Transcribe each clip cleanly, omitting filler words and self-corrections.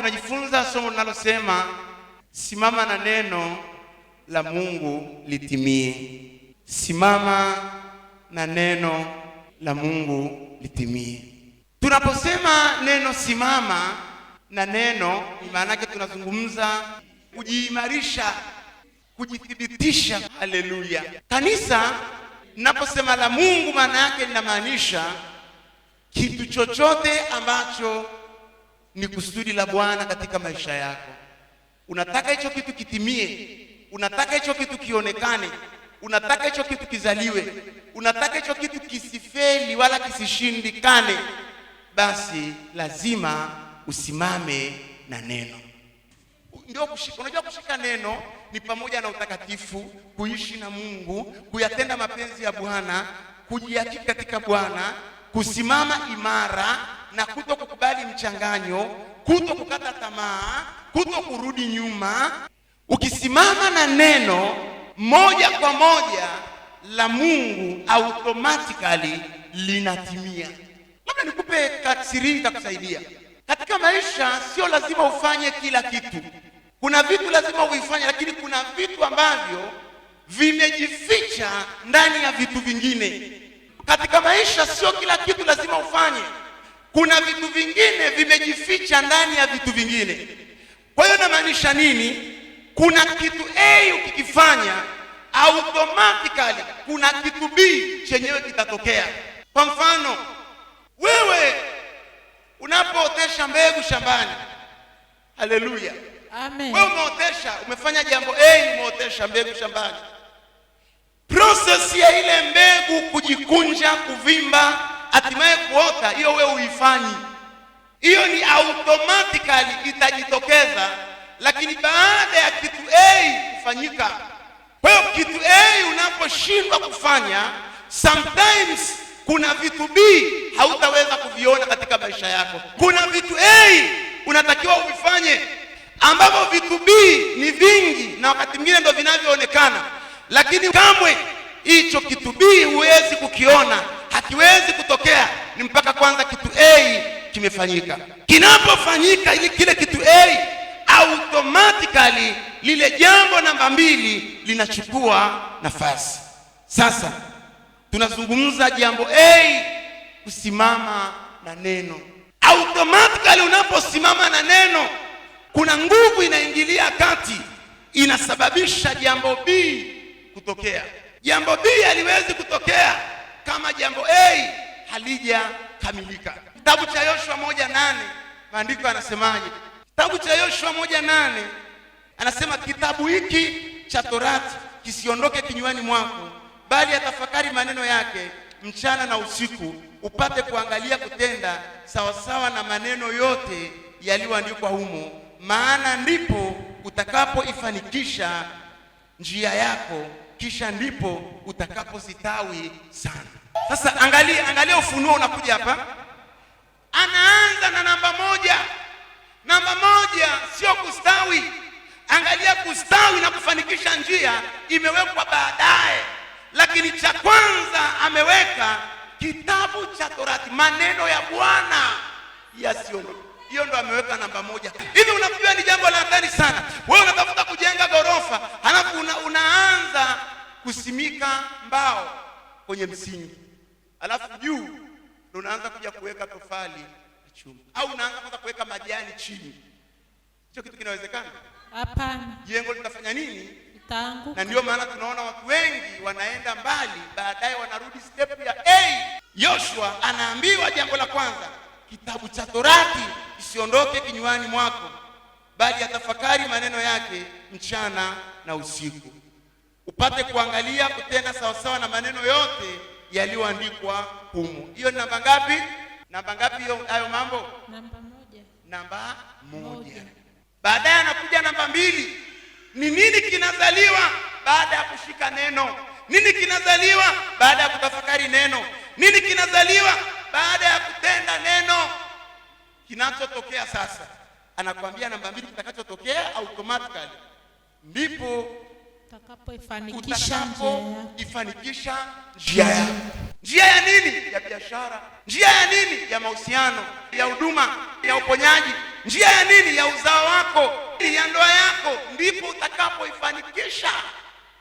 tunajifunza somo linalosema simama na neno la Mungu litimie. Simama na neno la Mungu litimie. Tunaposema neno simama na neno, maana yake tunazungumza kujiimarisha, kujithibitisha. Haleluya. Kanisa naposema la Mungu, maana yake linamaanisha kitu chochote ambacho ni kusudi la Bwana katika maisha yako. Unataka hicho kitu kitimie, unataka hicho kitu kionekane, unataka hicho kitu kizaliwe, unataka hicho kitu kisifeli wala kisishindikane, basi lazima usimame na neno. Ndio kushika. Unajua kushika neno ni pamoja na utakatifu, kuishi na Mungu, kuyatenda mapenzi ya Bwana, kujiakiki katika Bwana, kusimama imara na kutokukubali mchanganyo, kutokukata tamaa, kutokurudi nyuma. Ukisimama na neno moja kwa moja la Mungu, automatically linatimia. Labda nikupe siri itakusaidia. Katika maisha sio lazima ufanye kila kitu. Kuna vitu lazima uifanye, lakini kuna vitu ambavyo vimejificha ndani ya vitu vingine. Katika maisha sio kila kitu lazima ufanye. Kuna vitu vingine vimejificha ndani ya vitu vingine. Kwa hiyo namaanisha nini? Kuna kitu A ukikifanya, automatically kuna kitu B chenyewe kitatokea. Kwa mfano, wewe unapootesha mbegu shambani, haleluya, amen, wewe umeotesha, umefanya jambo A, umeotesha mbegu shambani. Process ya ile mbegu kujikunja, kuvimba, hatimaye kuota, hiyo wewe uifanyi. Hiyo ni automatically itajitokeza, lakini baada ya kitu A kufanyika. Kwa hiyo kitu A unaposhindwa kufanya, sometimes kuna vitu B hautaweza kuviona katika maisha yako. Kuna vitu A unatakiwa uvifanye, ambapo vitu B ni vingi na wakati mwingine ndio vinavyoonekana, lakini kamwe hicho kitu B huwezi kukiona, hakiwezi kutokea ni mpaka kwanza kitu A kimefanyika. Kinapofanyika ili kile kitu A, automatically lile jambo namba 2 linachukua nafasi. Sasa tunazungumza jambo A, kusimama na neno. Automatically unaposimama na neno, kuna nguvu inaingilia kati, inasababisha jambo B kutokea. Jambo B haliwezi kutokea kama jambo A halijakamilika. Kitabu cha Yoshua 1:8 maandiko yanasemaje? Kitabu cha Yoshua 1:8 anasema, kitabu hiki cha Torati kisiondoke kinywani mwako, bali atafakari maneno yake mchana na usiku, upate kuangalia kutenda sawasawa na maneno yote yaliyoandikwa humo, maana ndipo utakapoifanikisha njia yako, kisha ndipo utakapositawi sana. Sasa angalia ufunuo unakuja hapa. Anaanza na namba 1. Namba 1 sio kustawi. Angalia, kustawi na kufanikisha njia imewekwa baadaye, lakini cha kwanza ameweka kitabu cha Torati, maneno ya Bwana yasiondoke. Hiyo ndo ameweka namba 1. Hivi unafikiri ni jambo la hatari sana? Wewe unatafuta kujenga gorofa, halafu unaanza kusimika mbao kwenye msingi, halafu juu ndo unaanza kuja kuweka tofali na chuma, au unaanza kwanza kuweka majani chini. Hicho kitu kinawezekana? Hapana. Jengo litafanya nini? Itaanguka. Na ndio maana tunaona watu wengi wanaenda mbali, baadaye wanarudi step ya A. Yoshua anaambiwa jambo la kwanza, kitabu cha Torati isiondoke kinywani mwako, bali atafakari maneno yake mchana na usiku, upate kuangalia kutenda sawasawa na maneno yote yaliyoandikwa humo. Hiyo ni namba ngapi? Namba ngapi hiyo? Hayo mambo Namba 1. Namba 1. Baadaye anakuja namba 2. Ni nini kinazaliwa baada ya kushika neno? Nini kinazaliwa baada ya kutafakari neno? Nini kinazaliwa baada ya kutenda neno? Kinachotokea sasa, anakuambia namba 2 kitakachotokea automatically, ndipo utakapoifanikisha njia yako. Njia ya nini? Ya biashara. Njia ya nini? Ya mahusiano, ya huduma, ya uponyaji, Njia ya nini? Ya uzao wako, ya ndoa yako, ndipo utakapoifanikisha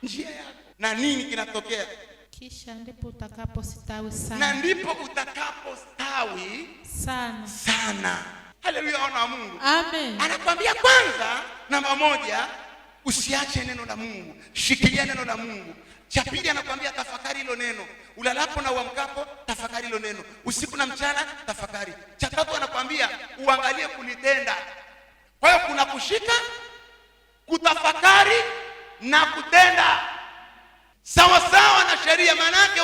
njia yako. Na nini kinatokea? Kisha ndipo utakapostawi sana. Na ndipo utakapostawi sana. Haleluya, wana wa Mungu. Amen. Anakuambia kwanza, namba moja, usiache neno la Mungu. Shikilia neno la Mungu. Cha pili anakuambia tafakari hilo neno. Ulalapo na uamkapo, tafakari hilo neno. Usiku na mchana, tafakari. Cha tatu anakuambia uangalie kulitenda. Kwa hiyo kuna kushika, kutafakari na kutenda. Sawa sawa na sheria, manake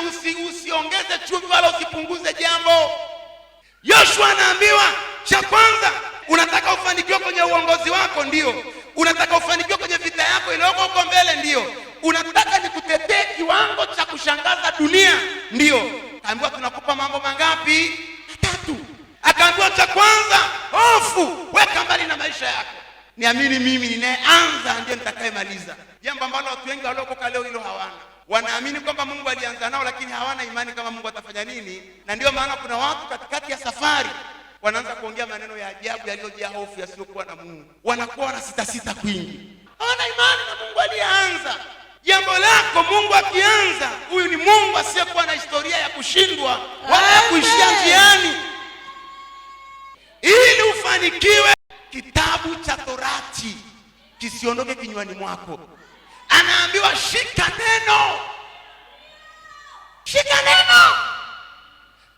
usiongeze chumvi wala usipunguze jambo. Yoshua anaambiwa, cha kwanza, unataka ufanikiwe kwenye uongozi wako, ndio. Unataka ufanikiwe kwenye vita yako iliyoko huko mbele, ndio. Unataka nikutetee kiwango cha kushangaza dunia, ndio. Akaambiwa tunakupa mambo mangapi? 3. Akaambiwa cha kwanza, hofu weka mbali na maisha yako. Niamini mimi ninayeanza ndiye nitakayemaliza. Jambo ambalo watu wengi waliokoka leo hilo hawana. Wanaamini kwamba Mungu alianza nao, lakini hawana imani kama Mungu atafanya nini. Na ndio maana kuna watu katikati ya safari wanaanza kuongea maneno ya ajabu yaliyojaa hofu yasiyokuwa na Mungu. Wanakuwa na sita kwingi. Hawana imani na Mungu alianza. Jambo lako Mungu akianza, huyu ni Mungu asiyekuwa na historia ya kushindwa wala ya kuishia njiani. Ili ufanikiwe, kitabu cha Torati kisiondoke kinywani mwako. Anaambiwa shika neno. Shika neno.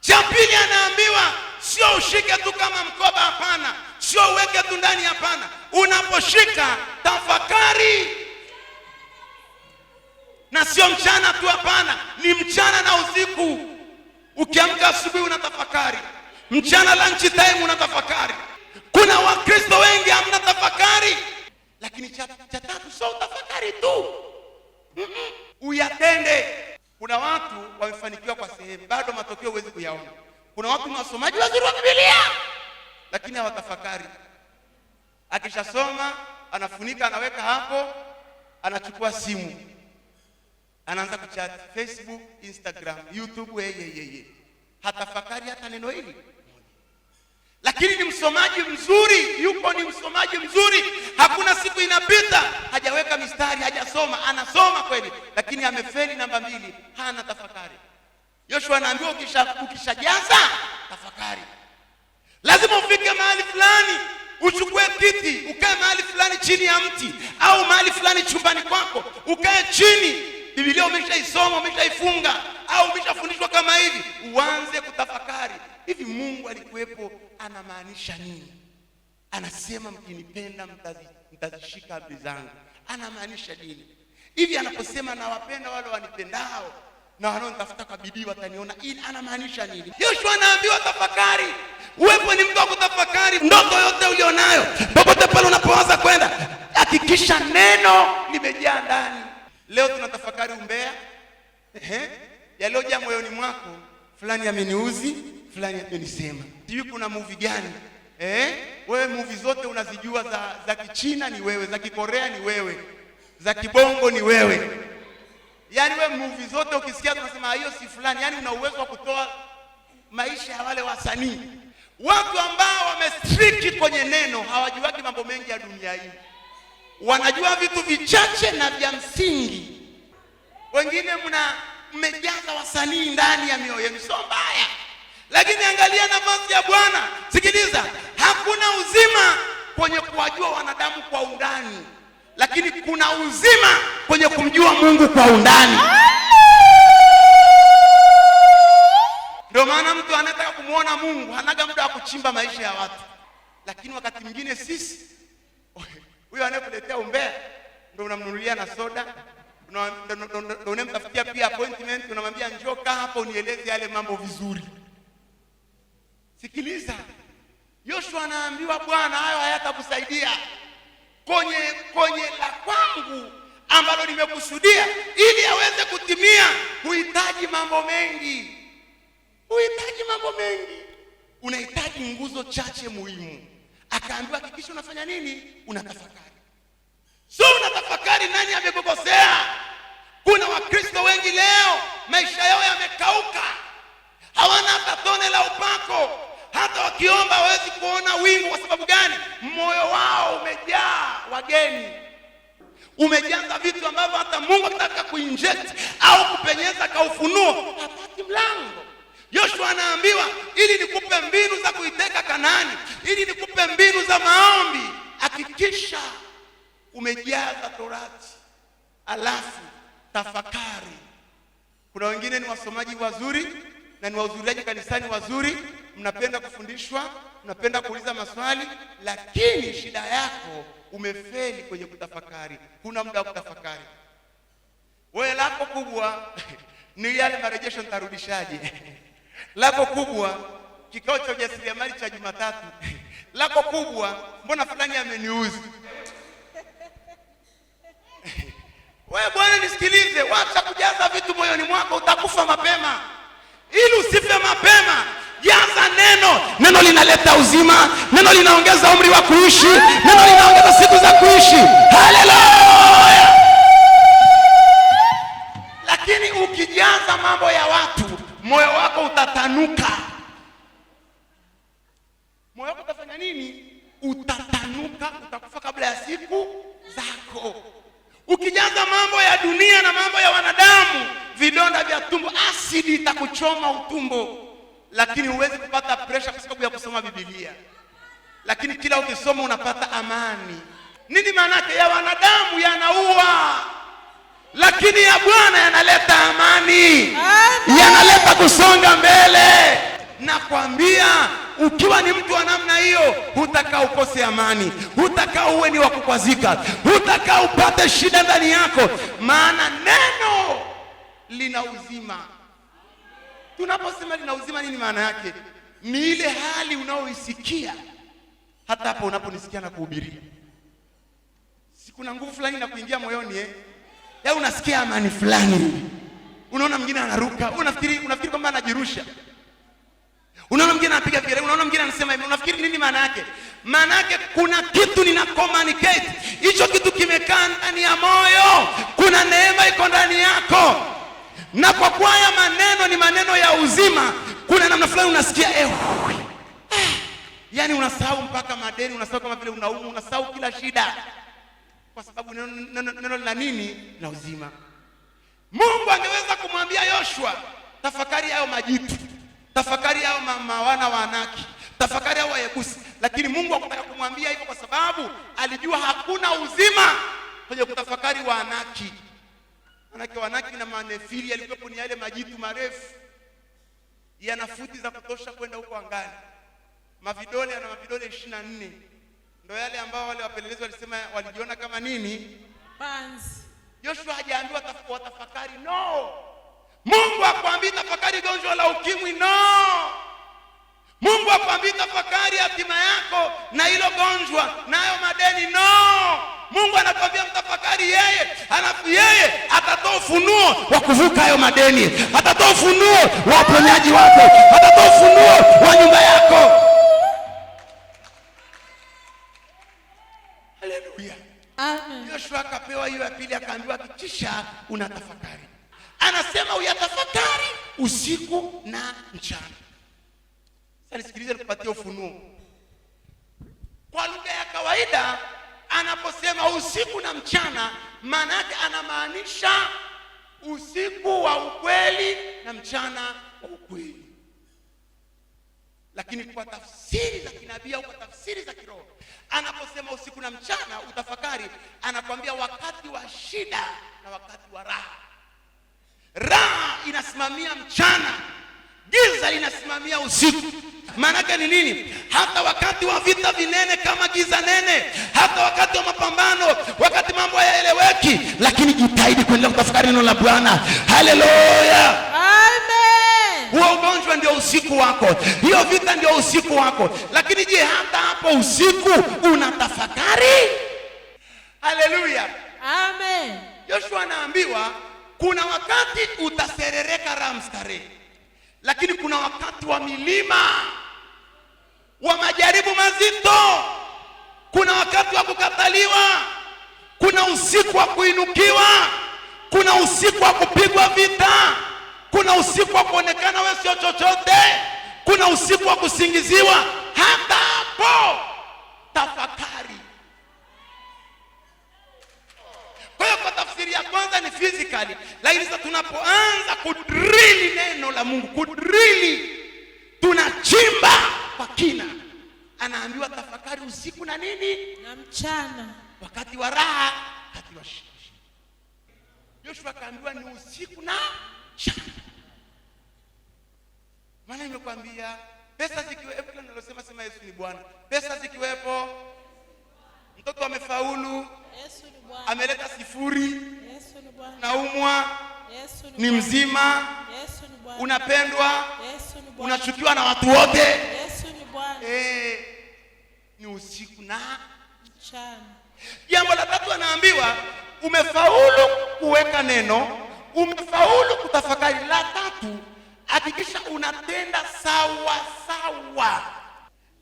Cha pili anaambiwa sio ushike tu kama mkoba, hapana. Sio uweke tu ndani, hapana. Unaposhika tafakari. Na sio mchana tu, hapana. Ni mchana na usiku. Ukiamka asubuhi unatafakari, mchana lunch time unatafakari. Kuna Wakristo wengi hamna tafakari. Lakini cha tatu sio utafakari tu. Uyatende. Kuna watu wamefanikiwa kwa sehemu, bado matokeo huwezi kuyaona. Kuna watu ni wasomaji wazuri wa Biblia, lakini hawatafakari. Akishasoma anafunika, anaweka hapo, anachukua simu, anaanza kuchat Facebook, Instagram, YouTube, hatafakari hata neno hili. Lakini ni msomaji mzuri, ni msomaji mzuri. Hakuna siku inapita hajaweka mistari, hajasoma. Anasoma kweli, lakini amefeli namba 2, hana tafakari. Yoshua anaambiwa ukishajaza tafakari. Lazima ufike mahali fulani, uchukue kiti, ukae mahali fulani chini ya mti, au mahali fulani chumbani kwako, ukae chini. Biblia umeshaisoma, umeshaifunga, au umeshafundishwa kama hivi, uanze kutafakari. Hivi Mungu alikuwepo anamaanisha nini? Anasema mkinipenda mtazishika amri zangu. Anamaanisha nini? Hivi anaposema nawapenda wale wanipendao na wanaonitafuta kwa bidii wataniona, anamaanisha nini? Yoshua anaambiwa tafakari. Uwepo ni mtu wa kutafakari. Ndoto yote ulionayo, popote pale unapoanza kwenda, hakikisha neno limejaa ndani. Leo tunatafakari umbea. Yaliyojaa moyoni mwako, fulani ameniuzi, fulani amenisema. Sijui kuna movie gani? Wewe movie zote unazijua, za Kichina ni wewe, za Kikorea ni wewe, za Kibongo ni wewe. Yaani wewe movie zote ukisikia tunasema hiyo si fulani. Yaani una uwezo wa kutoa maisha ya wale wasanii. Watu ambao wamestriki kwenye neno hawajuaki mambo mengi ya dunia hii. Wanajua vitu vichache na vya msingi. Wengine mmejaza wasanii ndani ya mioyo yenu, sio mbaya. Lakini angalia nafasi ya Bwana. Sikiliza, hakuna uzima kwenye kuwajua wanadamu kwa undani, lakini kuna uzima kwenye kumjua Mungu kwa undani. Ndio maana mtu anataka kumuona Mungu hanaga muda wa kuchimba maisha ya watu. Lakini wakati mwingine sisi, huyo anayekuletea umbea ndio unamnunulia na soda, ndio unamtafutia pia appointment, unamwambia njoo kaa hapa unieleze yale mambo vizuri. Sikiliza, Yoshua anaambiwa Bwana, hayo hayatakusaidia. Kwenye la kwangu ambalo nimekusudia ili aweze kutimia, huhitaji mambo mengi. Huhitaji mambo mengi. Unahitaji nguzo chache muhimu. Akaambiwa hakikisha unafanya nini? Unatafakari. Sio unatafakari nani amekukosea. Kuna Wakristo wengi leo maisha yao yamekauka. Hawana hata tone la upako. Hata wakiomba hawezi kuona wingu. Kwa sababu gani? Moyo wao umejaa wageni, umejaza vitu ambavyo hata Mungu akitaka kuinject au kupenyeza kwa ufunuo hapati mlango. Yoshua anaambiwa, ili nikupe mbinu za kuiteka Kanaani, ili nikupe mbinu za maombi, hakikisha umejaza Torati, alafu tafakari. Kuna wengine ni wasomaji wazuri na ni wahudhuriaji kanisani wazuri, mnapenda kufundishwa, mnapenda kuuliza maswali, lakini shida yako umefeli kwenye kutafakari. Huna muda wa kutafakari. Wewe lako kubwa ni yale marejesho nitarudishaje. Lako kubwa kikao cha ujasiriamali cha Jumatatu. Lako kubwa mbona fulani ameniuzi. Wewe bwana nisikilize, wacha kujaza vitu moyoni mwako, utakufa mapema. Ili usife mapema, jaza neno. Neno linaleta uzima, neno linaongeza umri wa kuishi, neno linaongeza siku za kuishi. Haleluya! Lakini ukijaza mambo ya watu, moyo wako utatanuka. Moyo wako utafanya nini? Utatanuka, utakufa kabla ya siku zako. Ukijaza mambo ya dunia na mambo ya wanadamu, vidonda vya tumbo, asidi itakuchoma utumbo. Lakini huwezi kupata pressure kwa sababu ya kusoma Biblia. Lakini kila ukisoma unapata amani. Nini maana yake? Ya wanadamu yanaua, lakini ya Bwana yanaleta amani. Yanaleta kusonga mbele. Nakwambia, ukiwa ni mtu wa namna hiyo, hutakaa ukose amani, hutakaa uwe ni wa kukwazika, hutakaa upate shida ndani yako, maana neno lina uzima. Tunaposema lina uzima, nini maana yake? Ni ile hali unaoisikia hata hapo unaponisikia na kuhubiri. Si kuna nguvu fulani na kuingia moyoni ya unasikia amani fulani. Unaona mwingine anaruka, unafikiri kwamba anajirusha. Unaona mwingine anapiga kelele, unaona mwingine anasema hivi, unafikiri nini maana yake? Maana yake kuna kitu nina communicate. Hicho kitu kimekaa ndani ya moyo. Kuna neema iko ndani yako. Na kwa kuwa haya maneno ni maneno ya uzima, kuna namna fulani unasikia yani unasahau mpaka madeni, unasahau kama vile unaumwa, unasahau kila shida. Kwa sababu neno la nini? La uzima. Mungu angeweza kumwambia Yoshua, tafakari hayo majitu, tafakari hayo wana wa Anaki, tafakari hayo Wayebusi. Lakini Mungu hakutaka kumwambia hivyo kwa sababu alijua hakuna uzima kwenye kutafakari wa Anaki. Manake Wanaki na Manefili yalikuwa ni yale majitu marefu, yana futi za kutosha kwenda huko angani. Mavidole yana mavidole 24. Ndio yale ambao wale wapelelezi walisema walijiona kama nini? Panzi. Yoshua hajaambiwa watafakari, no. Mungu hakuambii tafakari gonjwa la ukimwi, no. Mungu hakuambii tafakari hatima yako na hilo gonjwa nayo madeni, no. Mungu anakwambia mtafakari yeye, alafu yeye atatoa ufunuo wa kuvuka hayo madeni, atatoa ufunuo wa uponyaji wako, atatoa ufunuo wa nyumba yako. Haleluya. Amen. Yoshua akapewa hiyo ya pili, akaambiwa kisha unatafakari. Anasema uyatafakari usiku na mchana. Sasa nisikilize nikupatie ufunuo. Kwa lugha ya kawaida anaposema usiku na mchana, maana yake anamaanisha usiku wa ukweli na mchana wa ukweli. Lakini kwa tafsiri za kinabii au kwa tafsiri za kiroho, anaposema usiku na mchana utafakari, anakuambia wakati wa shida na wakati wa raha. Raha inasimamia mchana, giza linasimamia usiku. Maana yake ni nini? Hata wakati wa vita vinene kama giza nene, hata wakati wa mapambano, wakati mambo hayaeleweki, lakini jitahidi kuendelea kutafakari neno la Bwana. Haleluya. Amen. Huo ugonjwa ndio usiku wako, hiyo vita ndio usiku wako. Lakini je, hata hapo usiku unatafakari? Haleluya. Amen. Yoshua anaambiwa kuna wakati utaserereka raha mstarehe, lakini kuna wakati wa milima, wa majaribu mazito. Kuna wakati wa kukataliwa, kuna usiku wa kuinukiwa, kuna usiku wa kupigwa vita, kuna usiku wa kuonekana wewe sio chochote, kuna usiku wa kusingiziwa. Hata hapo tafakari. Kwa hiyo kwa tafsiri ya kwanza ni physically, lakini sasa tunapoanza kudrili neno la Mungu, kudrili, tunachimba kwa kina. Anaambiwa tafakari usiku na nini? Na mchana. Wakati wa raha, wakati wa shida. Joshua akaambiwa ni usiku na mchana. Maana nimekwambia pesa zikiwepo, kile nilosema sema Yesu ni Bwana. Pesa zikiwepo, mtoto amefaulu, Yesu ni Bwana. ameleta sifuri, Yesu ni Bwana. naumwa, Yesu ni mzima, Yesu ni Bwana. unapendwa, Yesu ni Bwana. unachukiwa na watu wote. Yesu ni Bwana. Ni usiku na Mchana. Jambo la tatu anaambiwa umefaulu kuweka neno, umefaulu kutafakari. La tatu, hakikisha unatenda sawa sawa.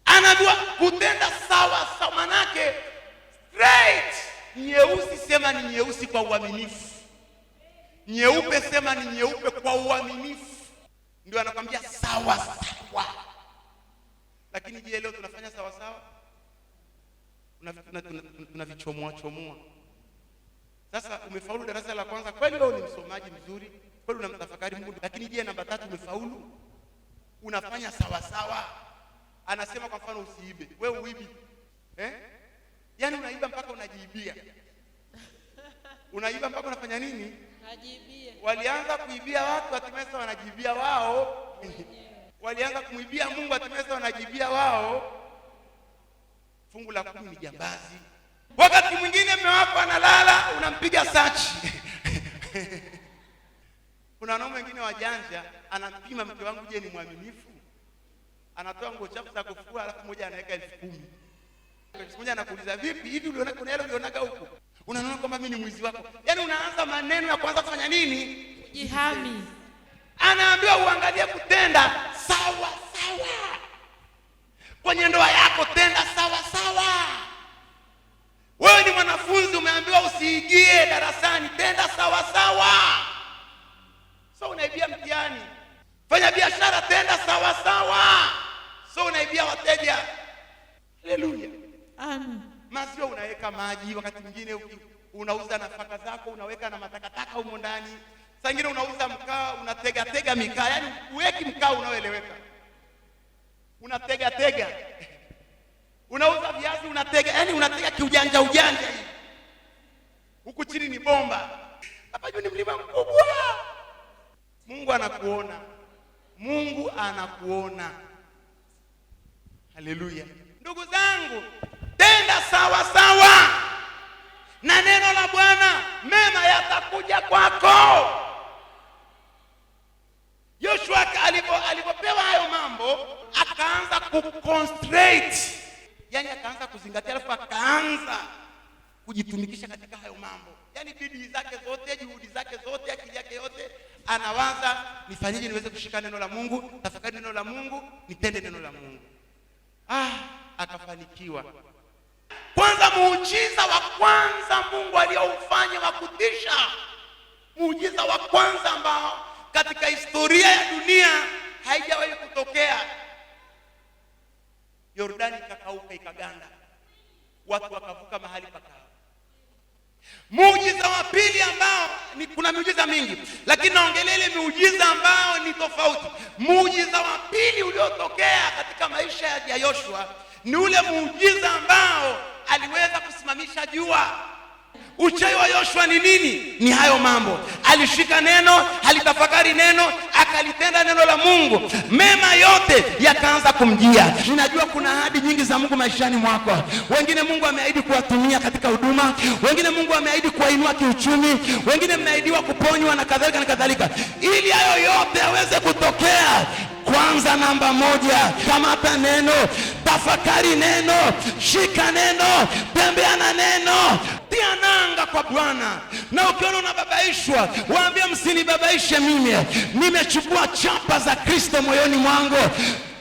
Anaambiwa kutenda sawa sawa, manake straight. Nyeusi sema ni nyeusi kwa uaminifu, nyeupe sema ni nyeupe kwa uaminifu. Ndio anakuambia sawa sawa. Lakini je, leo tunafanya sawa sawa? Tunavichomoa chomoa. Sasa umefaulu darasa la kwanza, kweli wewe ni msomaji mzuri, kweli unamtafakari Mungu, lakini je, namba 3 umefaulu? Unafanya sawa sawa? Anasema kwa mfano usiibe. Wewe uibi? Yaani unaiba mpaka unajiibia. Unaiba mpaka unafanya nini? Najibia. Walianza kuibia watu, hatimaye sasa wanajibia wao. Walianza kumwibia Mungu, hatimaye sasa wanajibia wao. Fungu la 10 ni jambazi. Wakati mwingine mume wako analala, unampiga sachi. Kuna wanaume wengine wajanja, anampima mke wangu je ni mwaminifu. Anatoa nguo chafu za kufua, alafu moja anaweka 10,000. Mmoja anakuuliza vipi hivi, uliona kuna hela ulionaga huko? Unaona kwamba mimi ni mwizi wako. Yaani unaanza maneno ya kwanza kufanya nini? Kujihami. Anaambiwa uangalie kutenda sawa sawa. Kwenye ndoa yako tenda sawa sawa. Wewe ni mwanafunzi, umeambiwa usiigie darasani, tenda sawa sawa. So unaibia mtihani. Fanya biashara, tenda sawa sawa. So unaibia wateja. Haleluya. Amen. Maziwa unaweka maji, wakati mwingine unauza nafaka zako, unaweka na matakataka humo ndani. Saa nyingine unauza mkaa, unatega mikaa, yaani uweki mkaa unaoeleweka. Unatega. Unauza viazi, unatega, yaani unatega kiujanja hivi. Huku chini ni bomba. Hapa juu ni mlima mkubwa. Mungu anakuona. Mungu anakuona. Haleluya. Ndugu zangu, tenda sawa sawa na neno la Bwana, mema yatakuja kwako. Joshua alipopewa hayo mambo, akaanza kuconcentrate, yani akaanza kuzingatia, alafu akaanza kujitumikisha katika hayo mambo. Yani bidii zake zote, juhudi zake zote, akili yake yote, anawaza nifanyeje niweze kushika neno la Mungu, tafakari neno la Mungu, nitende neno la Mungu. Akafanikiwa. Kwanza, muujiza wa kwanza Mungu aliyoufanya wa kutisha, muujiza wa kwanza ambao katika historia ya dunia haijawahi kutokea. Yordani ikakauka, ikaganda, watu wakavuka mahali pakao. Muujiza wa pili ambao kuna miujiza mingi, lakini naongelea ile miujiza ambao ni tofauti. Muujiza wa pili uliotokea katika maisha ya Joshua ni ule muujiza ambao aliweza kusimamisha jua. Uchawi wa Joshua ni nini? Ni hayo mambo. Alishika neno, alitafakari neno, akalitenda neno la Mungu, mema yote yakaanza kumjia. Ninajua kuna ahadi nyingi za Mungu maishani mwako. Wengine Mungu ameahidi kuwatumia katika huduma, wengine Mungu ameahidi kuwainua kiuchumi, wengine mmeahidiwa kuponywa na kadhalika na kadhalika. Ili hayo yote yaweze kutokea, kwanza, namba 1, kamata neno, tafakari neno, shika neno, tembea na neno, tia nanga kwa Bwana. Na ukiona unababaishwa, waambie msinibabaishe mimi, nimechukua chapa za Kristo moyoni mwangu.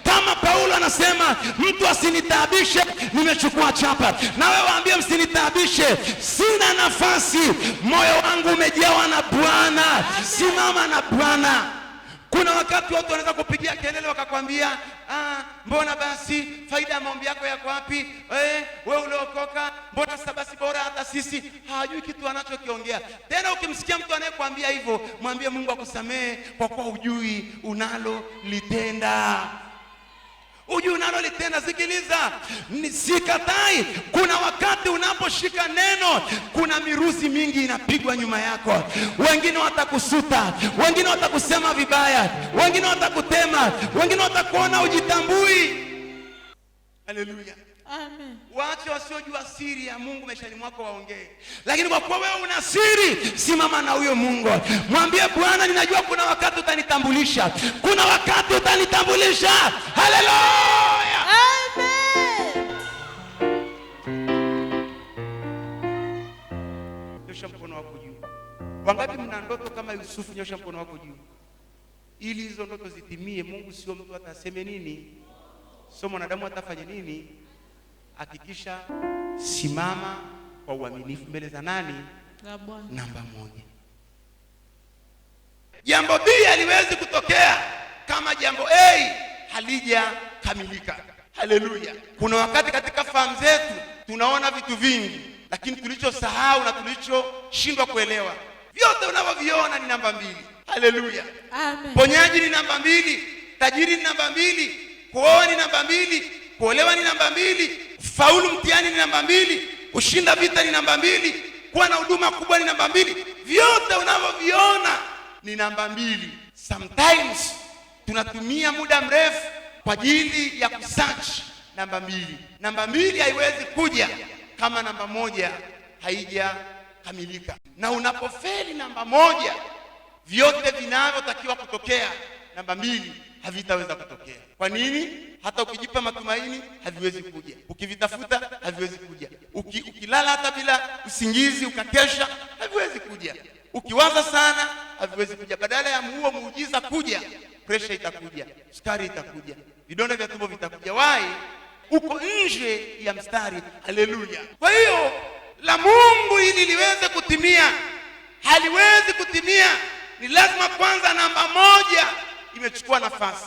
Kama Paulo anasema mtu asinitaabishe, nimechukua chapa. Na wewe waambie msinitaabishe, sina nafasi, moyo wangu umejawa na Bwana. Simama na Bwana. Kuna wakati watu wanaweza kupigia kelele wakakwambia, mbona basi faida ya maombi yako yako wapi? Wewe uliokoka, mbona sasa basi bora hata sisi? Hajui kitu anachokiongea. Tena ukimsikia mtu anayekwambia hivyo, mwambie Mungu akusamehe kwa kuwa hujui unalolitenda. Ujui unalolitenda. Sikiliza, sikatai. Kuna wakati unaposhika neno, kuna miruzi mingi inapigwa nyuma yako. Wengine watakusuta, wengine watakusema vibaya, wengine watakutema, wengine watakuona ujitambui. Haleluya. Amen. Waache wasiojua siri ya Mungu maishani mwako waongee. Lakini kwa kuwa wewe una siri, simama na huyo Mungu. Mwambie Bwana, ninajua kuna wakati utanitambulisha. Kuna wakati utanitambulisha. Haleluya. Amen. Nyosha mkono wako juu. Wangapi mna ndoto kama Yusufu? Nyosha mkono wako juu. Ili hizo ndoto zitimie, Mungu sio mtu ataseme nini, sio mwanadamu atafanya nini. Hakikisha simama kwa uaminifu mbele za nani? La Bwana. Namba moja. Jambo B haliwezi kutokea kama jambo A halijakamilika. Haleluya. Kuna wakati katika fahamu zetu tunaona vitu vingi, lakini tulichosahau na tulichoshindwa kuelewa, vyote unavyoviona ni namba 2. Haleluya. Amen. Ponyaji ni namba 2, tajiri ni namba 2, kuoa ni namba 2, kuolewa ni namba 2, faulu mtihani ni namba 2, kushinda vita ni namba 2, kuwa na huduma kubwa ni namba 2. Vyote unavyoviona ni namba 2. Sometimes tunatumia muda mrefu kwa ajili ya kusearch namba 2. Namba 2 haiwezi kuja kama namba 1 haijakamilika. Na unapofeli namba 1, vyote vinavyotakiwa kutokea namba 2 havitaweza kutokea. Kwa nini? Hata ukijipa matumaini haviwezi kuja. Ukivitafuta haviwezi kuja. Ukilala hata bila usingizi ukakesha haviwezi kuja. Ukiwaza sana haviwezi kuja. Badala ya huo muujiza kuja, pressure itakuja, sukari itakuja, vidonda vya tumbo vitakuja. Why? Uko nje ya mstari. Haleluya. Kwa hiyo la Mungu ili liweze kutimia, haliwezi kutimia, ni lazima kwanza namba 1 imechukua nafasi.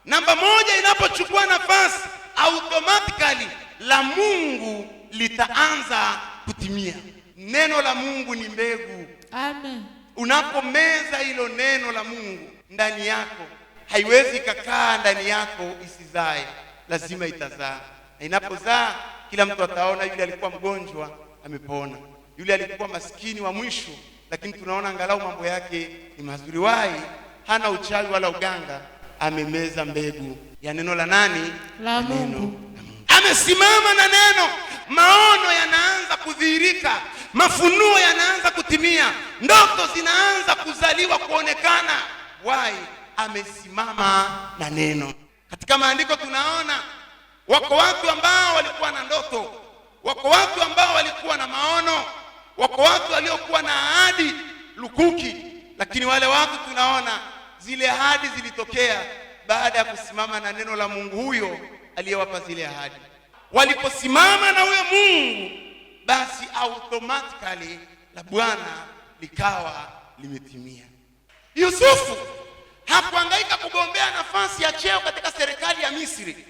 Namba 1 inapochukua nafasi, automatically la Mungu litaanza kutimia. Neno la Mungu ni mbegu. Amen. Unapomeza hilo neno la Mungu ndani yako, haiwezi kukaa ndani yako isizae, lazima itazaa. Na inapozaa, kila mtu ataona yule alikuwa mgonjwa amepona, yule alikuwa maskini wa mwisho, lakini tunaona angalau mambo yake ni mazuri. Wai hana uchawi wala uganga, amemeza mbegu ya neno la nani? La Mungu. Amesimama na neno, maono yanaanza kudhihirika, mafunuo yanaanza kutimia, ndoto zinaanza kuzaliwa kuonekana. Wai amesimama na neno. Katika maandiko tunaona wako watu ambao walikuwa na ndoto, wako watu ambao walikuwa na maono, wako watu waliokuwa na ahadi lukuki, lakini wale watu tunaona zile ahadi zilitokea baada ya kusimama na neno la Mungu huyo aliyewapa zile ahadi. Waliposimama na huyo Mungu, basi automatically la Bwana likawa limetimia. Yusufu hakuhangaika kugombea nafasi ya cheo katika serikali ya Misri.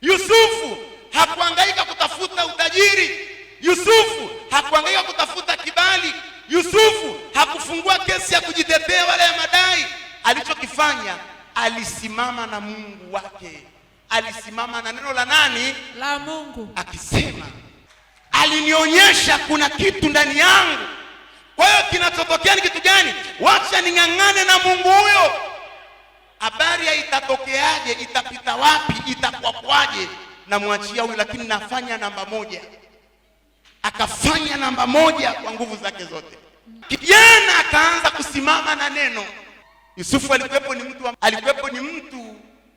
Yusufu hakuhangaika kutafuta utajiri. Yusufu hakuhangaika kutafuta kibali. Yusufu hakufungua kesi ya kujitetea wala ya madai. Alichokifanya, alisimama na Mungu wake. Alisimama na neno la nani? La Mungu. Akisema, alinionyesha kuna kitu ndani yangu. Kwa hiyo kinachotokea ni kitu gani? Wacha ning'ang'ane na Mungu huyo. Habari ya itatokeaje, itapita wapi, itakuwa kwaje, na mwachia huyo, lakini nafanya namba 1. Akafanya namba 1 kwa nguvu zake zote. Kijana akaanza kusimama na neno. Yusufu alikuwepo ni mtu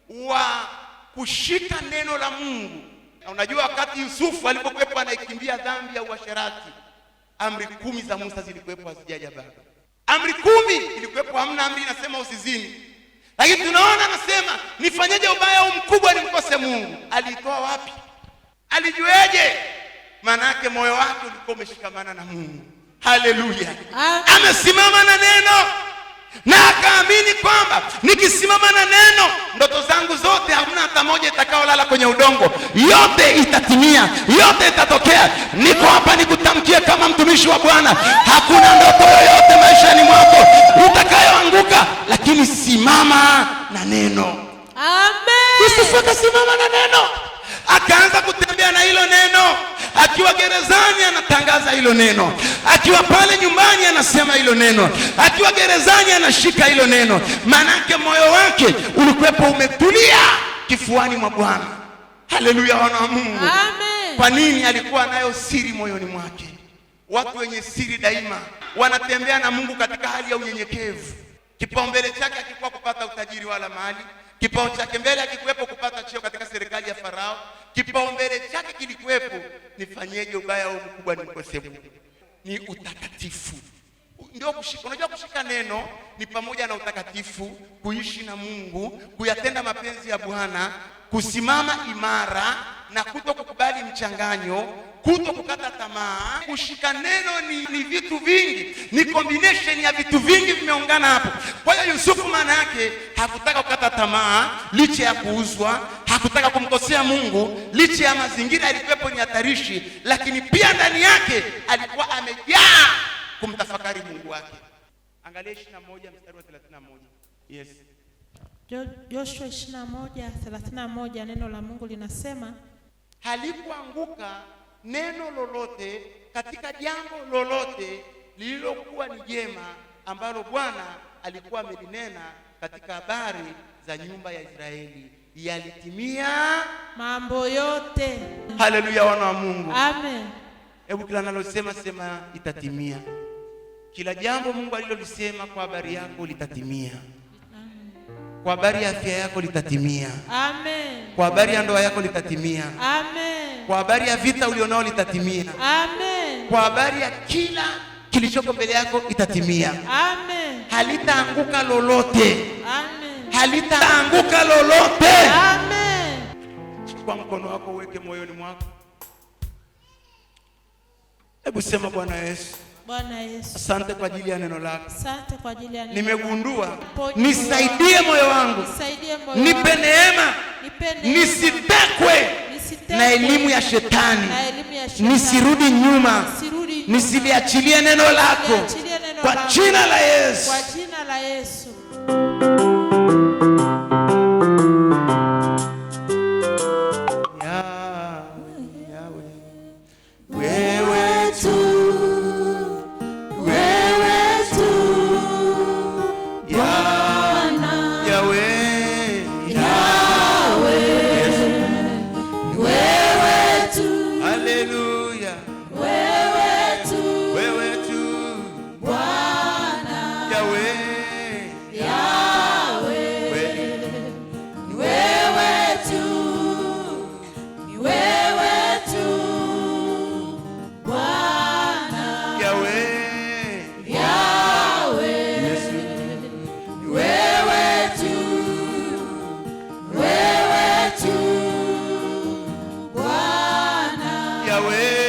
wa kushika neno la Mungu. Na unajua wakati Yusufu alipokuwepo anaikimbia dhambi ya uasherati, amri 10 za Musa zilikuwepo hazijaja bado. Amri 10 ilikuwepo, hamna amri inasema usizini. Lakini tunaona anasema nifanyeje ubaya huu mkubwa nimkose Mungu? Alitoa wapi? Alijueje? Maana yake moyo wake ulikuwa umeshikamana na Mungu. Haleluya. Amesimama na neno. na akaamini kwamba nikisimama na neno, ndoto zangu zote hakuna hata moja itakaolala kwenye udongo, yote itatimia, yote itatokea. Niko hapa nikutamkie kama mtumishi wa Bwana, hakuna ndoto yoyote maishani mwako itakayoanguka, lakini simama na neno. Amen. Yusufu akasimama na neno, akaanza kutembea na hilo neno. Akiwa gerezani anatangaza hilo neno, akiwa pale nyumbani anasema hilo neno, akiwa gerezani anashika hilo neno. Manake moyo wake ulikuwepo umetulia kifuani mwa Bwana. Haleluya, wana wa Mungu. Amen. Kwa nini? Alikuwa nayo siri moyoni mwake. Watu wenye siri daima wanatembea na Mungu katika hali ya unyenyekevu. Kipaumbele chake hakikuwa kupata utajiri wala mali. Kipaumbele chake mbele hakikuwepo kupata cheo katika serikali ya Farao. Kipaumbele chake kilikuwepo, nifanyeje ubaya au mkubwa nikose Mungu. Ni utakatifu. Ndio kushika. Unajua kushika neno ni pamoja na utakatifu, kuishi na Mungu, kuyatenda mapenzi ya Bwana, kusimama imara na kutokukubali mchanganyo, kutokukata tamaa. Kushika neno ni vitu vingi, ni combination ya vitu vingi vimeungana hapo. Kwa hiyo Yusufu maana yake hakutaka kukata tamaa licha ya kuuzwa, hakutaka kumkosea Mungu licha ya mazingira yalikuwepo ni hatarishi, lakini pia ndani yake alikuwa amejaa kumtafakari Mungu wake. Angalia 21 mstari wa 31. Yes. Joshua 21:31 neno la Mungu linasema, halikuanguka neno lolote katika jambo lolote lililokuwa ni jema ambalo Bwana alikuwa amelinena katika habari za nyumba ya Israeli, yalitimia mambo yote. Haleluya, wana wa Mungu. Amen. Hebu kila nalosema sema itatimia. Kila jambo Mungu alilolisema kwa habari yako litatimia. Kwa habari ya afya yako litatimia. Amen. Kwa habari ya ndoa yako litatimia. Amen. Kwa habari ya vita ulionao litatimia. Amen. Kwa habari ya kila kilichoko mbele yako itatimia. Amen. Halitaanguka lolote. Amen. Halitaanguka lolote. Amen. Chukua mkono wako uweke moyoni mwako. Hebu sema, Bwana Yesu, Bwana Yesu, asante kwa ajili ya neno lako. asante kwa ajili ya neno. Nimegundua, nisaidie moyo wangu, nisaidie moyo nipe wangu, neema, nipe neema, nisitekwe na elimu ya shetani, nisirudi nyuma, nisiliachilie neno lako, kwa jina la Yesu. Kwa jina la Yesu. Yahweh.